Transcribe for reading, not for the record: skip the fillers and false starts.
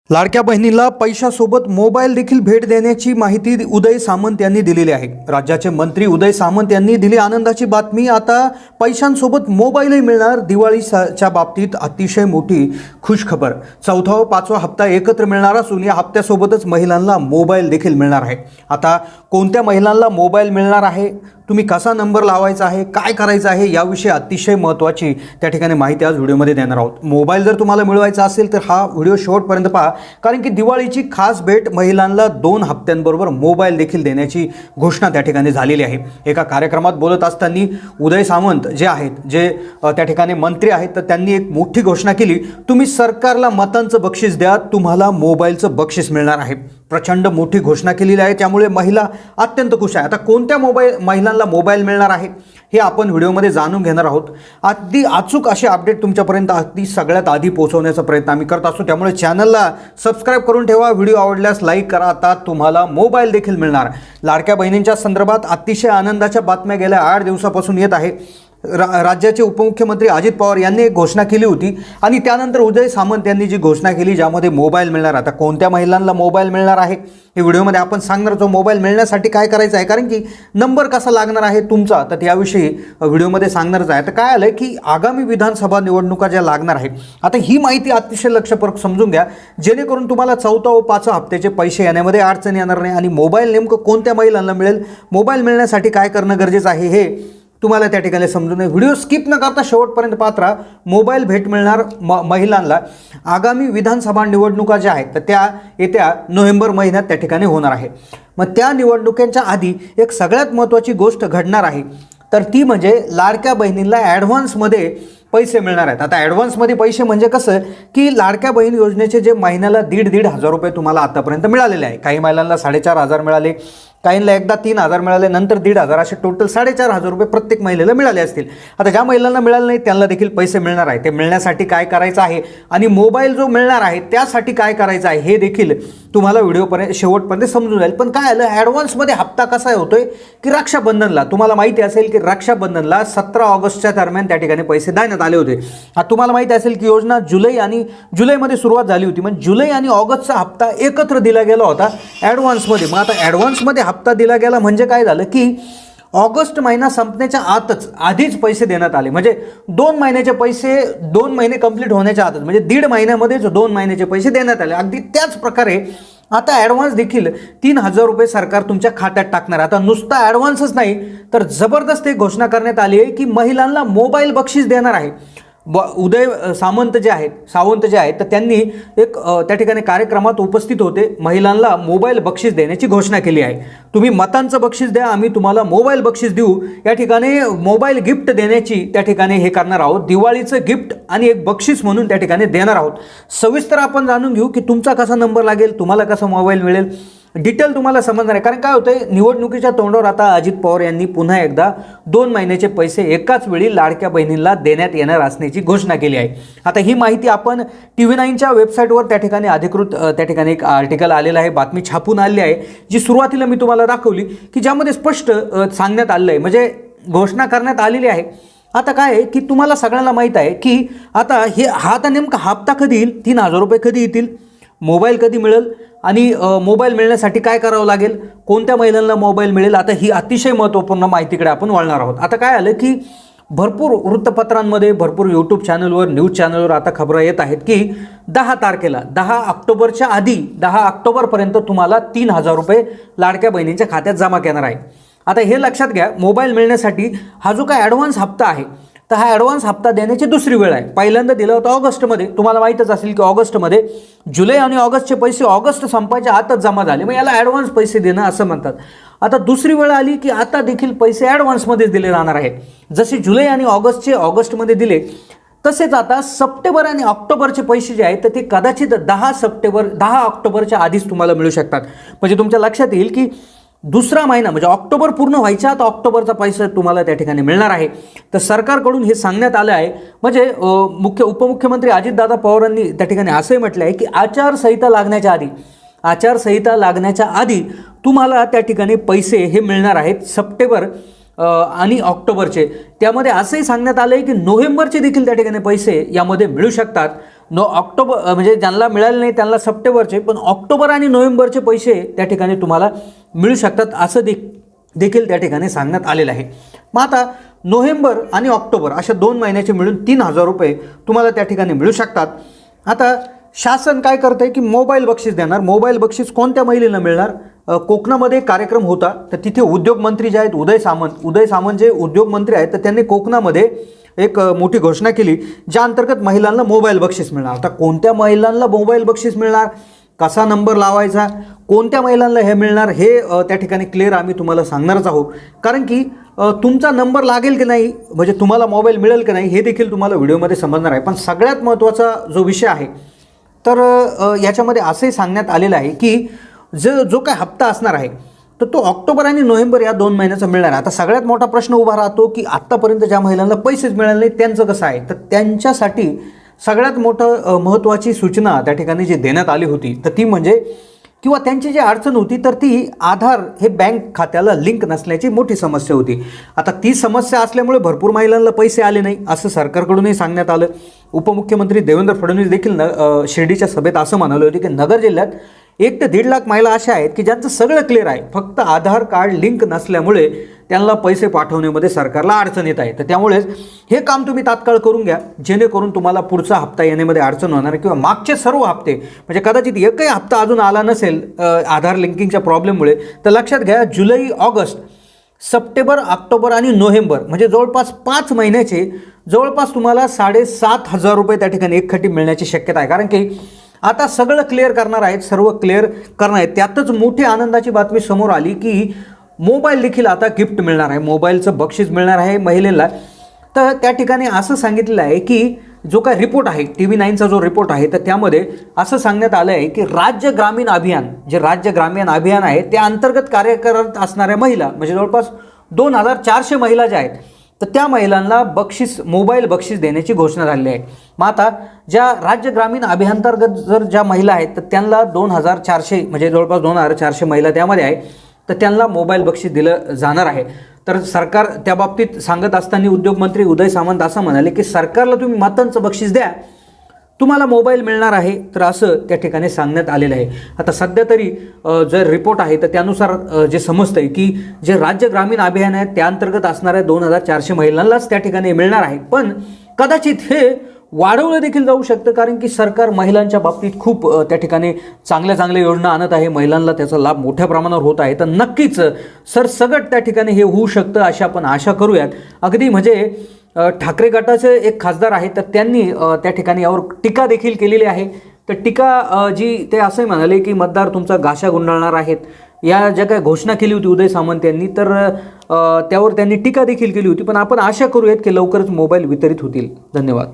लाडक्या बहिणीला पैशासोबत मोबाईल देखील भेट देण्याची माहिती उदय सामंत यांनी दिलेली आहे। राज्याचे मंत्री उदय सामंत यांनी दिली आनंदाची बातमी। आता पैशांसोबत मोबाईलही मिळणार। दिवाळीच्या बाबतीत अतिशय मोठी खुशखबर। चौथा व पाचवा हप्ता एकत्र मिळणार असून या हप्त्यासोबतच महिलांना मोबाईल देखील मिळणार आहे। आता कोणत्या महिलांना मोबाईल मिळणार आहे, तुम्ही कसा नंबर लावायचा आहे, काय करायचं आहे, याविषयी अतिशय महत्त्वाची त्या ठिकाणी माहिती आज व्हिडिओमध्ये देणार आहोत। मोबाईल जर तुम्हाला मिळवायचा असेल तर हा व्हिडिओ शेवटपर्यंत पहा, कारण की दिवाळीची खास भेट महिलांना 2 हप्त्यांबरोबर मोबाईल देखील देण्याची घोषणा त्या ठिकाणी झालेली आहे। एका कार्यक्रमात बोलत असताना उदय सामंत जे आहेत, जे त्या ठिकाणी मंत्री आहेत, तर त्यांनी एक मोठी घोषणा केली, तुम्ही सरकारला मतांचं बक्षीस द्या, तुम्हाला मोबाईलचं बक्षीस मिळणार आहे। प्रचंड मोठी घोषणा केलेली आहे, त्यामुळे महिला अत्यंत खुश आहे। आता कोणत्या महिलांना मोबाईल मिळणार आहे हे आपण व्हिडिओमध्ये जाणून घेणार आहोत। अगदी अचूक असे अपडेट तुमच्यापर्यंत अगदी सगळ्यात आधी पोहोचवण्याचा प्रयत्न आम्ही करत असतो, त्यामुळे चॅनलला सबस्क्राईब करून ठेवा, व्हिडिओ आवडल्यास लाईक करा। आता तुम्हाला मोबाईल देखील मिळणार। लाडक्या बहिणींच्या संदर्भात अतिशय आनंदाच्या बातम्या गेल्या 8 दिवसापासून येत आहे। राज्याचे उपमुख्यमंत्री अजित पवार यांनी एक घोषणा केली होती आणि त्यानंतर उदय सामंत यांनी जी घोषणा केली, ज्यामध्ये मोबाईल मिळणार। आता कोणत्या महिलांना मोबाईल मिळणार आहे हे व्हिडिओमध्ये आपण सांगणार आहोत। मोबाईल मिळण्यासाठी काय करायचं आहे, कारण की नंबर कसा लागणार आहे तुमचा, तर त्याविषयी व्हिडिओमध्ये सांगणारच आहे। तर काय आलं की आगामी विधानसभा निवडणुका ज्या लागणार आहेत, आता ही माहिती अतिशय लक्षपूर्वक समजून घ्या, जेणेकरून तुम्हाला चौथा व पाचवा हप्त्याचे पैसे येण्यामध्ये अडचण येणार नाही। आणि मोबाईल नेमकं कोणत्या महिलांना मिळेल, मोबाईल मिळण्यासाठी काय करणं गरजेचं आहे हे तुम्हाला त्या ठिकाणी समजून आहे। व्हिडिओ स्किप न करता शेवटपर्यंत पाहत राहा। मोबाईल भेट मिळणार महिलांना आगामी विधानसभा निवडणुका ज्या आहेत तर त्या येत्या नोव्हेंबर महिन्यात त्या ठिकाणी होणार आहे। मग त्या निवडणुकांच्या आधी एक सगळ्यात महत्त्वाची गोष्ट घडणार आहे, तर ती म्हणजे लाडक्या बहिणींना ॲडव्हान्समध्ये पैसे मिळणार आहेत। आता ॲडव्हान्समध्ये पैसे म्हणजे कसं की लाडक्या बहीण योजनेचे जे महिन्याला 1,500 हजार रुपये तुम्हाला आतापर्यंत मिळालेले आहे। काही महिलांना 4,500 मिळाले, काहींना एकदा 3,000 मिळाले, नंतर 1,500, असे टोटल 4,500 रुपये प्रत्येक महिलेला मिळाले असतील। आता ज्या महिलांना मिळाले नाही त्यांना देखील पैसे मिळणार आहे। ते मिळण्यासाठी काय करायचं आहे आणि मोबाईल जो मिळणार आहे त्यासाठी काय करायचं आहे हे देखील तुम्हाला व्हिडिओपर्यंत शेवटपर्यंत समजून जाईल। पण काय आलं, ॲडव्हान्समध्ये हप्ता कसा होतोय की रक्षाबंधनला तुम्हाला माहिती असेल की रक्षाबंधनला 17 ऑगस्टच्या दरम्यान त्या ठिकाणी पैसे देण्यात आले होते। आता तुम्हाला माहिती असेल की योजना जुलैमध्ये सुरुवात झाली होती, म्हणजे जुलै आणि ऑगस्टचा हप्ता एकत्र दिला गेला होता ॲडव्हान्समध्ये। मग आता ॲडव्हान्समध्ये हप्ता दिला गेला म्हणजे काय झालं की ऑगस्ट महिना संपण्याच्या आधीच पैसे देण्यात आले, म्हणजे 2 महिन्याचे पैसे 2 महिने कंप्लीट होण्याच्या आतच, म्हणजे 1.5 महिन्यामध्येच 2 महिन्याचे पैसे देण्यात आले। अगदी त्याच प्रकारे आता ॲडव्हान्स देखील 3,000 रुपये सरकार तुमच्या खात्यात टाकणार। आता नुसता ॲडव्हान्सच नाही तर जबरदस्त एक घोषणा करण्यात आली आहे की महिलांना मोबाईल बक्षीस देणार आहे। उदय सावंत जे आहेत तर त्यांनी एक त्या ठिकाणी कार्यक्रमात उपस्थित होते, महिलांना मोबाईल बक्षीस देण्याची घोषणा केली आहे। तुम्ही मतांचं बक्षीस द्या, आम्ही तुम्हाला मोबाईल बक्षीस देऊ, या ठिकाणी मोबाईल गिफ्ट देण्याची त्या ठिकाणी हे करणार आहोत। दिवाळीचं गिफ्ट आणि एक बक्षीस म्हणून त्या ठिकाणी देणार आहोत। सविस्तर आपण जाणून घेऊ की तुमचा कसा नंबर लागेल, तुम्हाला कसा मोबाईल मिळेल, डिटेल तुम्हाला समजणार आहे। कारण काय होतंय, निवडणुकीच्या तोंडावर आता अजित पवार यांनी पुन्हा एकदा 2 महिन्याचे पैसे एकाच वेळी लाडक्या बहिणींना देण्यात येणार असण्याची घोषणा केली आहे। आता ही माहिती आपण TV9च्या वेबसाईटवर त्या ठिकाणी अधिकृत त्या ठिकाणी एक आर्टिकल आलेलं आहे, बातमी छापून आली आहे, जी सुरुवातीला मी तुम्हाला दाखवली की ज्यामध्ये स्पष्ट सांगण्यात आलेलं आहे, म्हणजे घोषणा करण्यात आलेली आहे। आता काय आहे की तुम्हाला सगळ्यांना माहीत आहे की आता आता नेमका हप्ता कधी येईल, 3,000 रुपये कधी येतील, मोबाईल कधी मिळेल आणि मोबाईल मिळण्यासाठी काय करावं लागेल, कोणत्या महिलांना मोबाईल मिळेल। आता ही अतिशय महत्त्वपूर्ण माहितीकडे आपण वळणार आहोत। आता काय आलं की भरपूर वृत्तपत्रांमध्ये, भरपूर यूट्यूब चॅनलवर, न्यूज चॅनलवर आता खबरं येत आहेत की 10 तारखेला 10 ऑक्टोबरच्या आधी 10 ऑक्टोबरपर्यंत तुम्हाला 3,000 रुपये लाडक्या बहिणींच्या खात्यात जमा करणार आहे। आता हे लक्षात घ्या, मोबाईल मिळण्यासाठी हा जो काय ॲडव्हान्स हप्ता आहे तर हा ॲडव्हान्स हप्ता देण्याची दुसरी वेळ आहे। पहिल्यांदा दिला होता ऑगस्टमध्ये, तुम्हाला माहीतच असेल की ऑगस्टमध्ये जुलै आणि ऑगस्टचे पैसे ऑगस्ट संपायच्या आतच जमा झाले, मग याला ॲडव्हान्स पैसे देणं असं म्हणतात। आता दुसरी वेळ आली की आता देखील पैसे ॲडव्हान्समध्येच दिले जाणार आहेत। जसे जुलै आणि ऑगस्टमध्ये दिले तसेच आता सप्टेंबर आणि ऑक्टोबरचे पैसे जे आहेत तर ते कदाचित 10 ऑक्टोबरच्या आधीच तुम्हाला मिळू शकतात। म्हणजे तुमच्या लक्षात येईल की दुसरा महिना म्हणजे ऑक्टोबर पूर्ण व्हायच्या आत ऑक्टोबरचा पैसा तुम्हाला त्या ठिकाणी मिळणार आहे। तर सरकारकडून हे सांगण्यात आलं आहे, म्हणजे उपमुख्यमंत्री अजितदादा पवारांनी त्या ठिकाणी असंही म्हटलं आहे की आचारसंहिता लागण्याच्या आधी तुम्हाला त्या ठिकाणी पैसे हे मिळणार आहेत। सप्टेंबर आणि ऑक्टोबरचे, त्यामध्ये असंही सांगण्यात आलं आहे की नोव्हेंबरचे देखील त्या ठिकाणी पैसे यामध्ये मिळू शकतात. ऑक्टोबर म्हणजे ज्यांना मिळाले नाही त्यांना सप्टेंबरचे, पण ऑक्टोबर आणि नोव्हेंबरचे पैसे त्या ठिकाणी तुम्हाला मिळू शकतात असं देखील त्या ठिकाणी सांगण्यात आलेलं आहे. मग आता नोव्हेंबर आणि ऑक्टोबर अशा 2 महिन्याचे मिळून 3,000 रुपये तुम्हाला त्या ठिकाणी मिळू शकतात. आता शासन काय करतं आहे की मोबाईल बक्षीस देणार. मोबाईल बक्षीस कोणत्या महिलेला मिळणार? कोकणामध्ये एक कार्यक्रम होता, तर तिथे उद्योगमंत्री जे आहेत उदय सामंत जे उद्योगमंत्री आहेत, तर त्यांनी कोकणामध्ये एक मोठी घोषणा केली ज्या अंतर्गत महिलांना मोबाईल बक्षीस मिळणार. आता कोणत्या महिलांना मोबाईल बक्षीस मिळणार, कसा नंबर लावायचा, कोणत्या महिलांना हे मिळणार, हे त्या ठिकाणी क्लिअर आम्ही तुम्हाला सांगणारच आहोत. कारण की तुमचा नंबर लागेल की नाही, म्हणजे तुम्हाला मोबाईल मिळेल की नाही, हे देखील तुम्हाला व्हिडिओमध्ये समजणार आहे. पण सगळ्यात महत्त्वाचा जो विषय आहे, तर याच्यामध्ये असंही सांगण्यात आलेलं आहे की जो काय हप्ता असणार आहे तर तो ऑक्टोबर आणि नोव्हेंबर या 2 महिन्याचा मिळणार आहे. आता सगळ्यात मोठा प्रश्न उभा राहतो की आत्तापर्यंत ज्या महिलांना पैसेच मिळाले नाही त्यांचं कसं आहे. तर त्यांच्यासाठी सगळ्यात मोठं महत्त्वाची सूचना त्या ठिकाणी जी देण्यात आली होती, तर ती म्हणजे किंवा त्यांची जी अडचण होती तर ती आधार हे बँक खात्याला लिंक नसल्याची मोठी समस्या होती. आता ती समस्या असल्यामुळे भरपूर महिलांना पैसे आले नाही असं सरकारकडूनही सांगण्यात आलं. उपमुख्यमंत्री देवेंद्र फडणवीस देखील शिर्डीच्या सभेत असं म्हणाले होते की नगर जिल्ह्यात 1 ते 1.5 लाख महिला अशा आहेत की ज्यांचं सगळं क्लिअर आहे, फक्त आधार कार्ड लिंक नसल्यामुळे त्यांना पैसे पाठवण्यामध्ये सरकारला अडचण येत आहे. तर त्यामुळेच हे काम तुम्ही तात्काळ करून घ्या, जेणेकरून तुम्हाला पुढचा हप्ता येण्यामध्ये अडचण होणार किंवा मागचे सर्व हप्ते, म्हणजे कदाचित एकही हप्ता अजून आला नसेल आधार लिंकिंगच्या प्रॉब्लेममुळे, तर लक्षात घ्या जुलै, ऑगस्ट, सप्टेंबर, ऑक्टोबर आणि नोव्हेंबर म्हणजे जवळपास 5 महिन्याचे जवळपास तुम्हाला 7,500 रुपये त्या ठिकाणी एकखटी मिळण्याची शक्यता आहे. कारण की आता सगळं क्लिअर करणार आहेत, सर्व क्लिअर करणार आहेत. त्यातच मोठी आनंदाची बातमी समोर आली की मोबाईल देखील आता गिफ्ट मिळणार आहे, मोबाईलचं बक्षीस मिळणार आहे महिलेला. तर त्या ठिकाणी असं सांगितलेलं आहे की जो काय रिपोर्ट आहे TV9चा जो रिपोर्ट आहे, तर त्यामध्ये असं सांगण्यात आलं आहे की राज्य ग्रामीण अभियान आहे त्या अंतर्गत कार्य करत असणाऱ्या महिला म्हणजे जवळपास 2,400 महिला ज्या आहेत, तर त्या महिलांना मोबाईल बक्षीस देण्याची घोषणा झालेली आहे. मग आता ज्या राज्य ग्रामीण अभियानांतर्गत जर ज्या महिला आहेत तर त्यांना 2,400 म्हणजे जवळपास 2,400 महिला त्यामध्ये आहे, तर त्यांना मोबाईल बक्षीस दिलं जाणार आहे. तर सरकार त्या बाबतीत सांगत असताना उद्योगमंत्री उदय सामंत असं म्हणाले की सरकारला तुम्ही मतांचं बक्षीस द्या, तुम्हाला मोबाईल मिळणार आहे, तर असं त्या ठिकाणी सांगण्यात आलेलं आहे. आता सध्या तरी जे रिपोर्ट आहे तर त्यानुसार जे समजतं आहे की जे राज्य ग्रामीण अभियान आहे त्या अंतर्गत असणाऱ्या 2,400 महिलांनाच त्या ठिकाणी मिळणार आहे. पण कदाचित हे वाढवलं देखील जाऊ शकतं, कारण की सरकार महिलांच्या बाबतीत खूप त्या ठिकाणी चांगल्या योजना आणत आहे, महिलांना त्याचा लाभ मोठ्या प्रमाणावर होत आहे. तर नक्कीच सरसगट त्या ठिकाणी हे होऊ शकतं अशा आपण आशा करूयात. अगदी म्हणजे ठाकरे गटाचे एक खासदार आहेत तर त्यांनी त्या ठिकाणी यावर टीका देखील केलेली आहे. तर टीका जी ते असंही म्हणाले की मतदार तुमचा गाशा गुंडाळणार आहेत, या ज्या काय घोषणा केली होती उदय सामंत यांनी, तर त्यावर त्यांनी टीका देखील केली होती. पण आपण आशा करूयात की लवकरच मोबाईल वितरित होतील. धन्यवाद.